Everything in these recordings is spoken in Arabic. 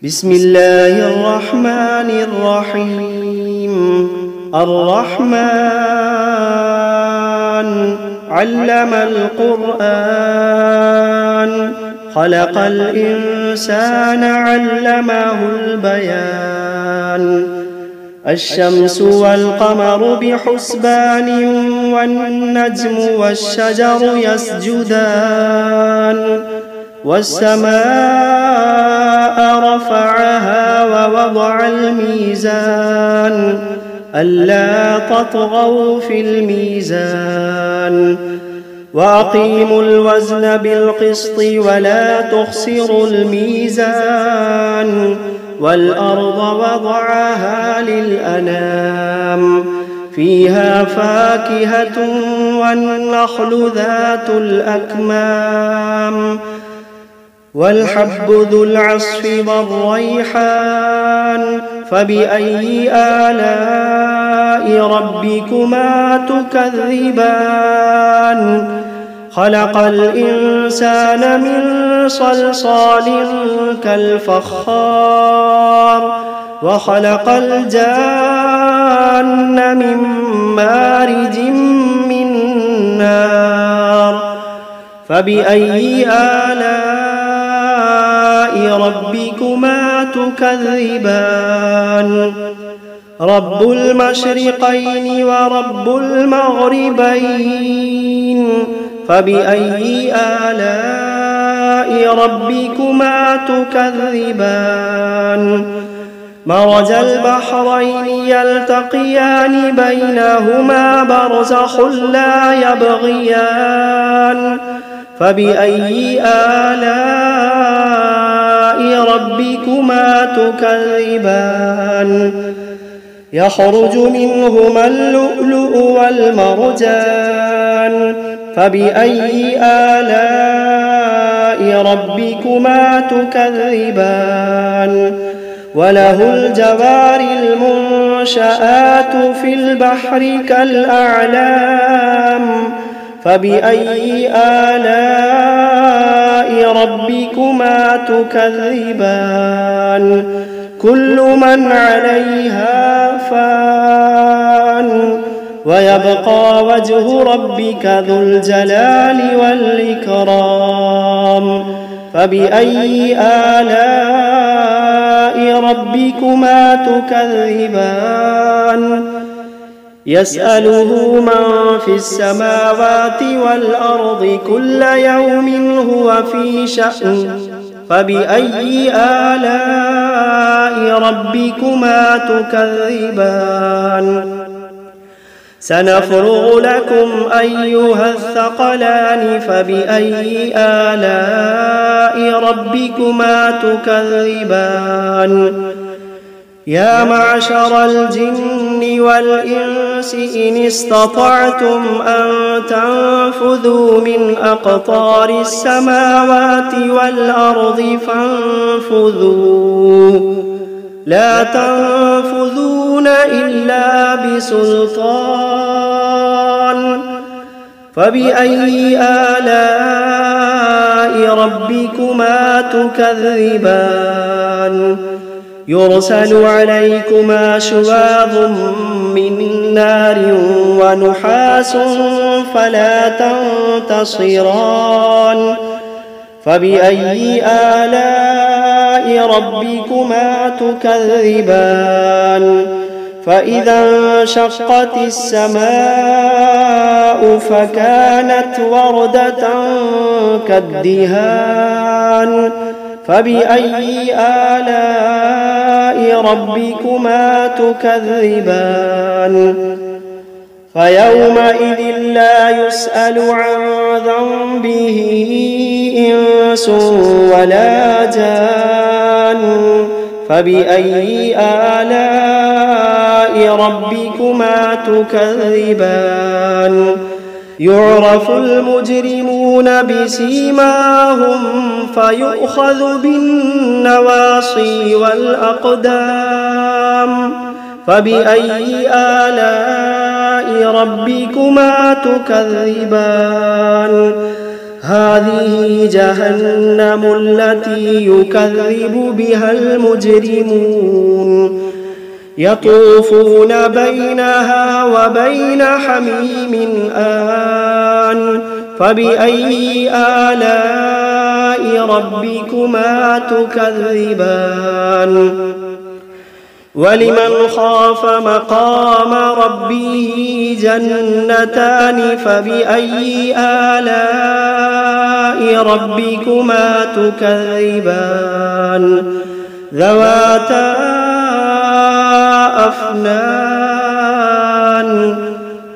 بسم الله الرحمن الرحيم. الرحمن علم القرآن، خلق الإنسان علمه البيان. الشمس والقمر بحسبان، والنجم والشجر يسجدان. والسماء رفعها ووضع الميزان، ألا تطغوا في الميزان. وأقيموا الوزن بالقسط ولا تخسروا الميزان. والأرض وضعها للأنام، فيها فاكهة والنخل ذات الأكمام. والحب ذو العصف والريحان، فبأي آلاء ربكما تكذبان. خلق الإنسان من صلصال كالفخار، وخلق الجان من مارج من نار. فبأي آلاء ربكما تكذبان. رب المشرقين ورب المغربين، فبأي آلاء ربكما تكذبان. مرج البحرين يلتقيان، بينهما برزخ لا يبغيان. فبأي آلاء ربكما تكذبان. يخرج منهما اللؤلؤ والمرجان، فبأي آلاء ربكما تكذبان. وله الجوار المنشآت في البحر كالأعلام، فبأي آلاء ربكما تكذبان. كل من عليها فان، ويبقى وجه ربك ذو الجلال والإكرام. فبأي آلاء ربكما تكذبان. يسأله من في السماوات والأرض كل يوم هو في شأن. فبأي آلاء ربكما تكذبان. سنفرغ لكم أيها الثقلان، فبأي آلاء ربكما تكذبان. يا معشر الجن والإنس إن استطعتم أن تنفذوا من أقطار السماوات والأرض فانفذوا، لا تنفذون إلا بسلطان. فبأي آلاء ربكما تكذبان. يرسل عليكما شواظ من نار ونحاس فلا تنتصران. فبأي آلاء ربكما تكذبان. فإذا انشقت السماء فكانت وردة كالدهان. فبأي آلاء ربكما تكذبان. فيومئذ لا يسأل عن ذنبه إنس ولا جان. فبأي آلاء ربكما تكذبان. يعرف المجرمون بسيماهم، فيؤخذ بالنواصي والأقدام. فبأي آلاء ربكما تكذبان. هذه جهنم التي يكذب بها المجرمون يطوفون بينها وبين حميم آن فبأي آلاء ربكما تكذبان ولمن خاف مقام ربه جنتان فبأي آلاء ربكما تكذبان ذواتا أفنان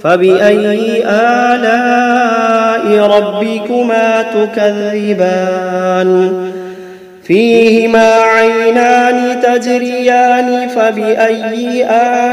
فبأي آلاء ربكما تكذبان فيهما عينان تجريان فبأي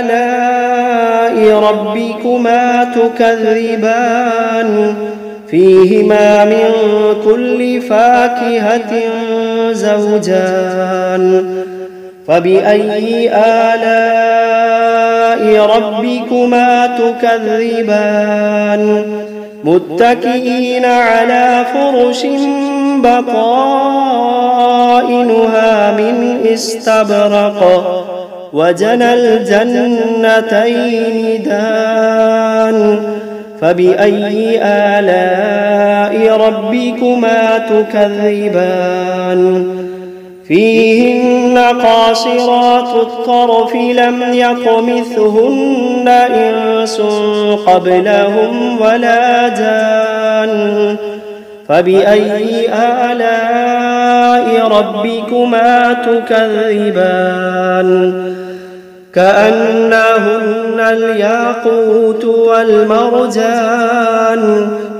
آلاء ربكما تكذبان فيهما من كل فاكهة زوجان فبأي آلاء ربكما تكذبان متكئين على فرش بطائنها من استبرق وجنى الجنتين دان فبأي آلاء ربكما تكذبان فيهن قاصرات الطرف لم يطمثهن إنس قبلهم ولا جان فبأي آلاء ربكما تكذبان كأنهن الياقوت والمرجان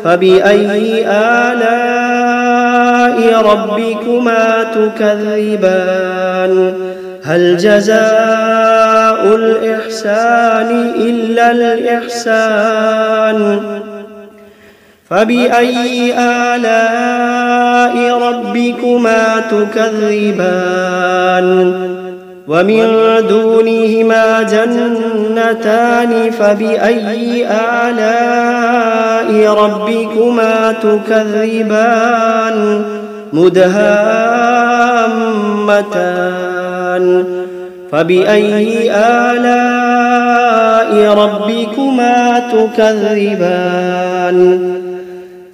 فبأي آلاء ربكما تكذبان هل جزاء الإحسان إلا الإحسان فبأي آلاء ربكما تكذبان ومن دونهما جنتان فبأي آلاء ربكما تكذبان مدهامتان فبأي آلاء ربكما تكذبان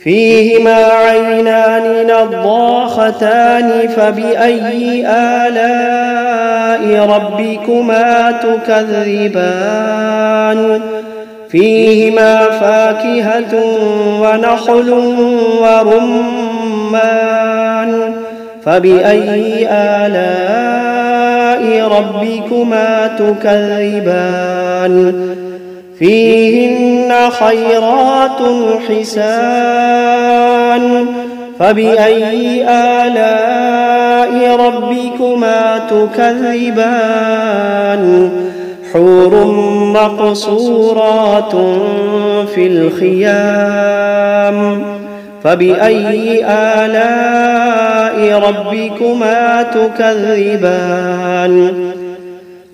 فيهما عينان نضاختان فبأي آلاء ربكما تكذبان فيهما فاكهة ونخل ورمان فبأي آلاء ربكما تكذبان فيهن خيرات حسان فبأي آلاء ربكما تكذبان حور مقصورات في الخيام فبأي آلاء ربكما تكذبان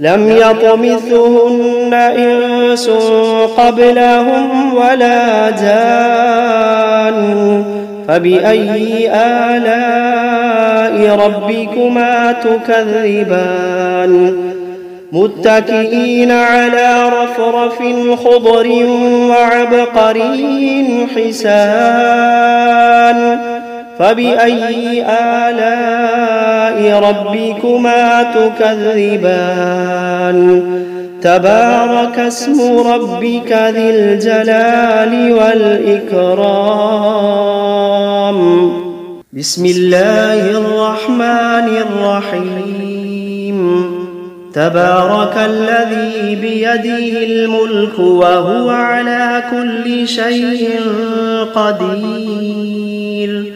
لم يطمثهن إنس قبلهم ولا جان فبأي آلاء ربكما تكذبان متكئين على رفرف خضر وعبقري حسان فبأي آلاء ربكما تكذبان تبارك اسم ربك ذي الجلال والإكرام بسم الله الرحمن الرحيم تبارك الذي بيده الملك وهو على كل شيء قدير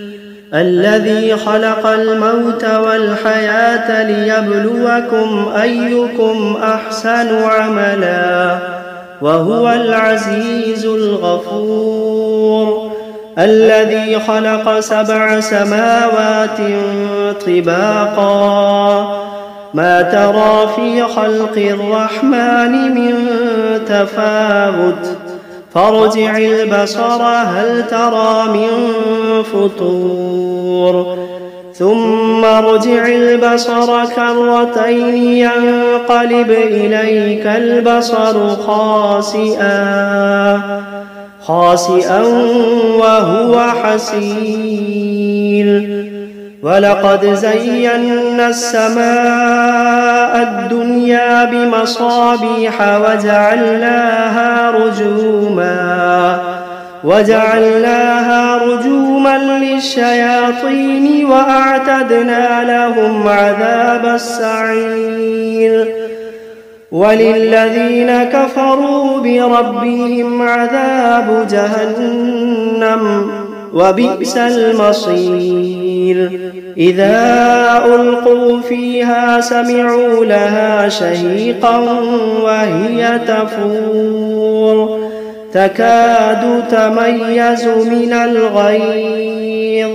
الذي خلق الموت والحياة ليبلوكم أيكم أحسن عملا وهو العزيز الغفور الذي خلق 7 سماوات طباقا ما ترى في خلق الرحمن من تفاوت فارجع البصر هل ترى من فطور ثم ارجع البصر كرتين ينقلب إليك البصر خاسئا وهو حسير ولقد زينا السماء الدنيا بمصابيح وجعلناها رجوما للشياطين وأعتدنا لهم عذاب السعير وللذين كفروا بربهم عذاب جهنم وبئس المصير إذا ألقوا فيها سمعوا لها شهيقا وهي تفور تكاد تميز من الغيظ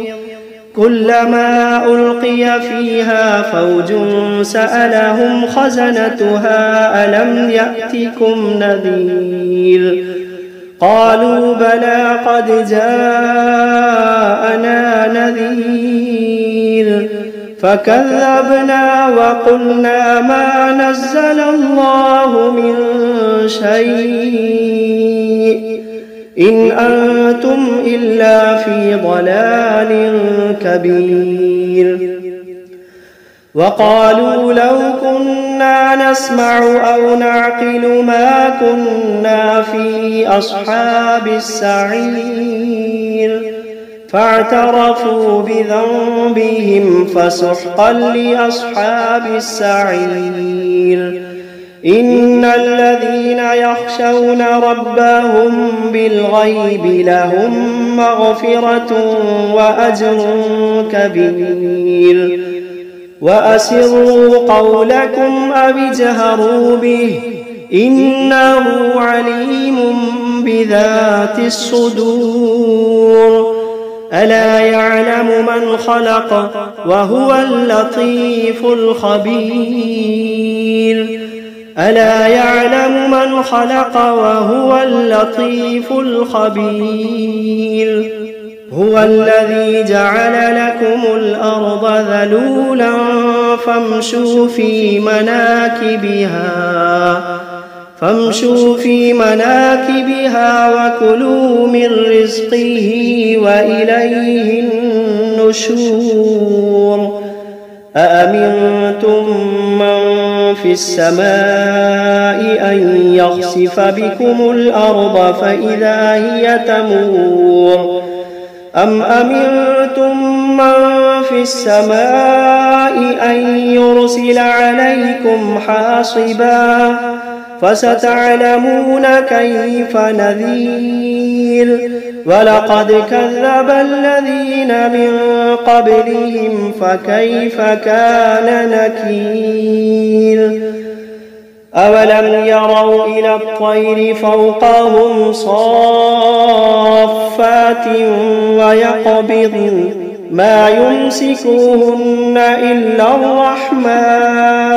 كلما ألقي فيها فوج سألهم خزنتها ألم يأتكم نذير قالوا بلى قد جاءنا نذير فكذبنا وقلنا ما نزل الله من شيء إن أنتم إلا في ضلال كبير وقالوا لو كنا نسمع أو نعقل ما كنا في أصحاب السعير فاعترفوا بذنبهم فسحقا لأصحاب السعير إن الذين يخشون ربهم بالغيب لهم مغفرة وأجر كبير وأسروا قولكم أو اجهروا به إنه عليم بذات الصدور ألا يعلم من خلق وهو اللطيف الخبير ألا يعلم من خلق وهو اللطيف الخبير هو الذي جعل لكم الأرض ذلولا فامشوا في مناكبها وكلوا من رزقه وإليه النشور أأمنتم من في السماء أن يخسف بكم الأرض فإذا هي تمور أم أمنتم من في السماء أن يرسل عليكم حاصبا فستعلمون كيف نذير ولقد كذب الذين من قبلهم فكيف كان نكير أولم يروا إلى الطير فوقهم صافات ويقبضن ما يمسكوهن إلا الرحمن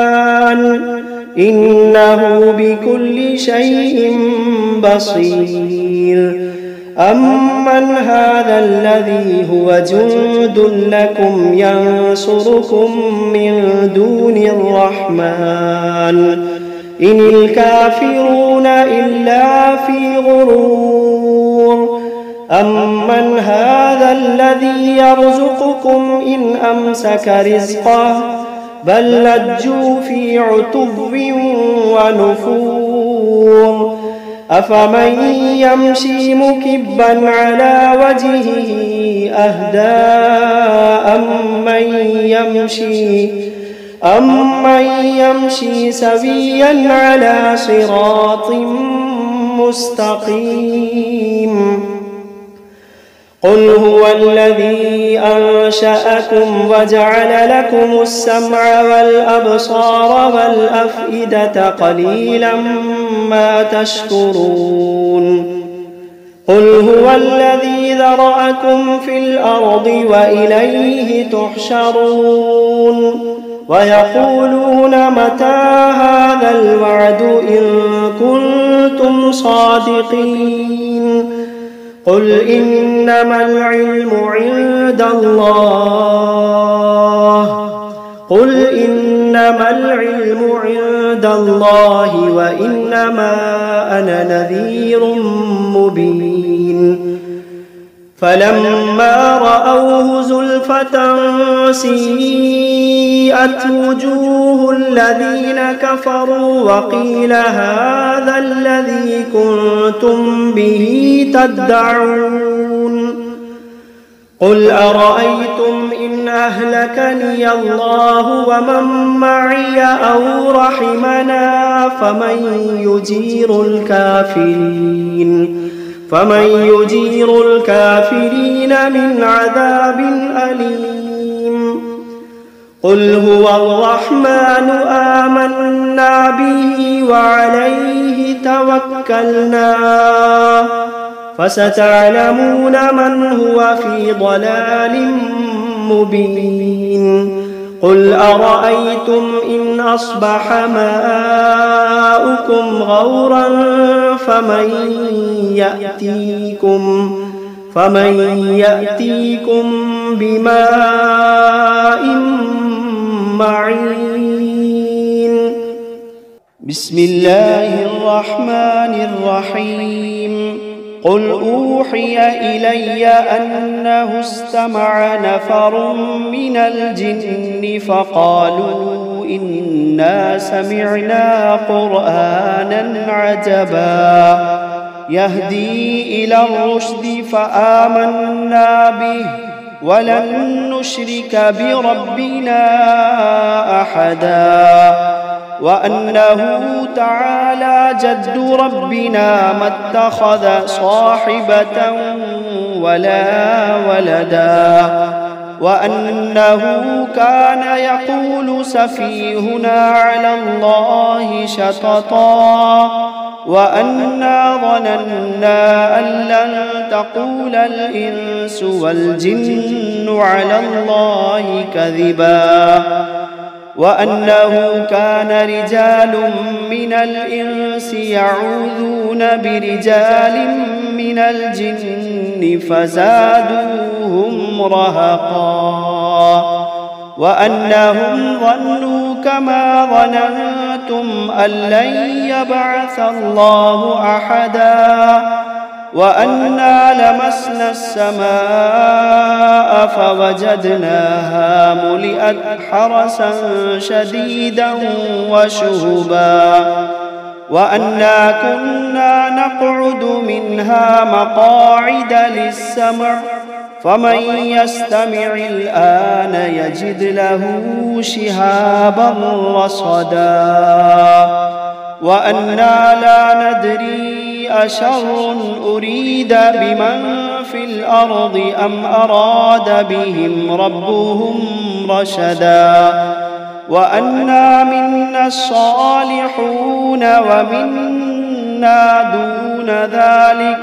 إنه بكل شيء بصير أمن هذا الذي هو جند لكم ينصركم من دون الرحمن إن الكافرون إلا في غرور أمن هذا الذي يرزقكم إن أمسك رزقه بل لجوا في عتب ونفور أفمن يمشي مكبا على وجهه أهدى أمن يمشي سويا على صراط مستقيم قل هو الذي أنشأكم وجعل لكم السمع والأبصار والأفئدة قليلا ما تشكرون قل هو الذي ذرأكم في الأرض وإليه تحشرون ويقولون متى هذا الوعد إن كنتم صادقين قل إنما العلم عند الله وإنما أنا نذير مبين فلما رأوه زلفة سيئت وجوه الذين كفروا وقيل هذا الذي كنتم به تدعون قل أرأيتم إن أهلكني الله ومن معي أو رحمنا فمن يجير الكافرين من عذاب أليم قل هو الرحمن آمنا به وعليه توكلنا فستعلمون من هو في ضلال مبين قل أرأيتم إن أصبح ماؤكم غورا فمن يأتيكم بماء معين بسم الله الرحمن الرحيم قل أوحي إلي أنه استمع نفر من الجن فقالوا إنا سمعنا قرآنا عجبا يهدي إلى الرشد فآمنا به ولن نشرك بربنا أحدا وأنه تعالى جد ربنا ما اتخذ صاحبة ولا ولدا وأنه كان يقول سفيهنا على الله شططا وأنا ظننا أن لن تقول الإنس والجن على الله كذبا وأنه كان رجال من الإنس يعوذون برجال من الجن فزادوهم رهقا وأنهم ظنوا كما ظننتم أن لن يبعث الله أحدا وأنا لمسنا السماء فوجدناها ملئت حرسا شديدا وشهبا وأنا كنا نقعد منها مقاعد للسمع فمن يستمع الآن يجد له شهابا رصدا وأنا لا ندري أشر أريد بمن في الأرض أم أراد بهم ربهم رشدا وأنا منا الصالحون ومنا دون ذلك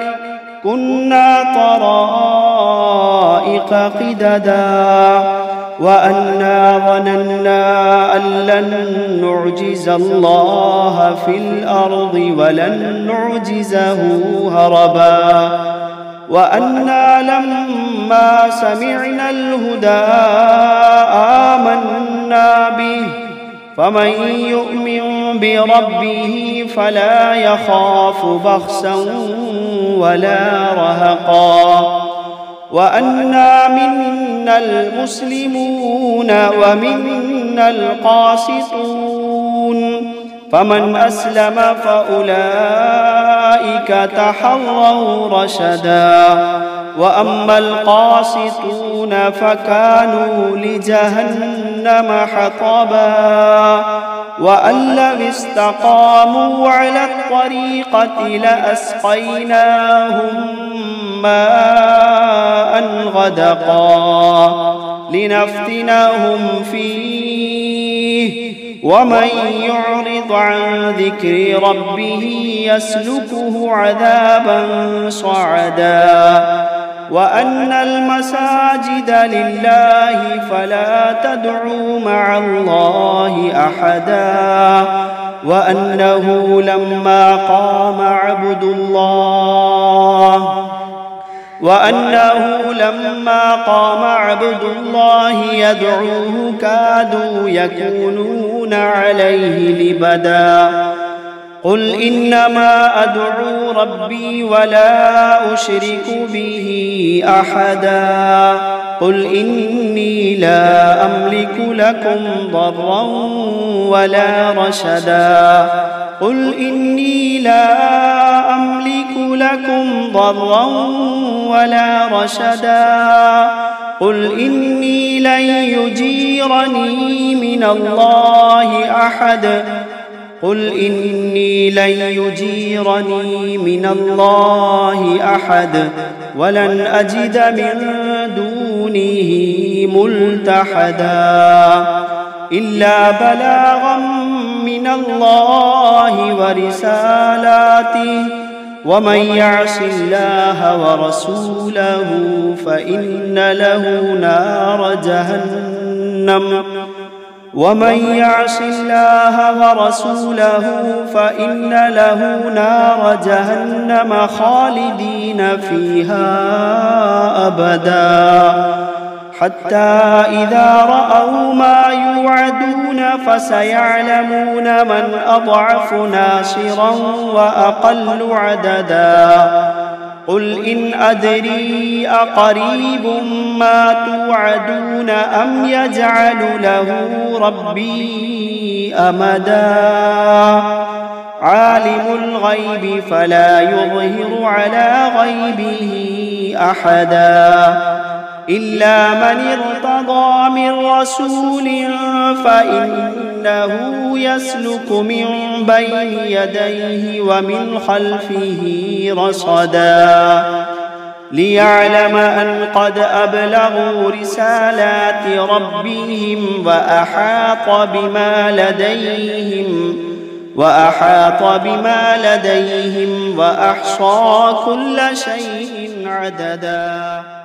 كنا طرائق قددا وأنا ظننا أن لن نعجز الله في الأرض ولن نعجزه هربا وأنا لما سمعنا الهدى آمنا به فمن يؤمن بربه فلا يخاف بخسا ولا رهقا وأنا منا المسلمون ومنا القاسطون فمن أسلم فأولئك تحروا رشدا وأما القاسطون فكانوا لجهنم حطبا وأن لو استقاموا على الطريقة لأسقيناهم ماء غدقا لنفتنهم فيه ومن يعرض عن ذكر ربه يسلكه عذابا صعدا وأن المساجد لله فلا تدعوا مع الله أحدا وأنه لما قام عبد الله يدعوه كادوا يكونون عليه لبدا قل إنما أدعو ربي ولا أشرك به أحدا قل إني لا أملك لكم ضرا ولا رشدا قل إني لا أملك لكم ضرا ولا رشدا قل إني لن يجيرني من الله أحد قل إني لن يجيرني من الله أحد ولن أجد من دونه ملتحدا إلا بلاغا من الله ورسالاته ومن يعص الله ورسوله فإن له نار جهنم خالدين فيها أبدا حتى إذا رأوا ما يوعدون فسيعلمون من أضعف ناصرا وأقل عددا قل إن أدري أقريب ما توعدون أم يجعل له ربي أمدا عالم الغيب فلا يظهر على غيبه أحدا إلا من ارتضى من رسول فإنه يسلك من بين يديه ومن خلفه رصدا ليعلم أن قد أبلغوا رسالات ربهم وأحاط بما لديهم وأحصى كل شيء عددا.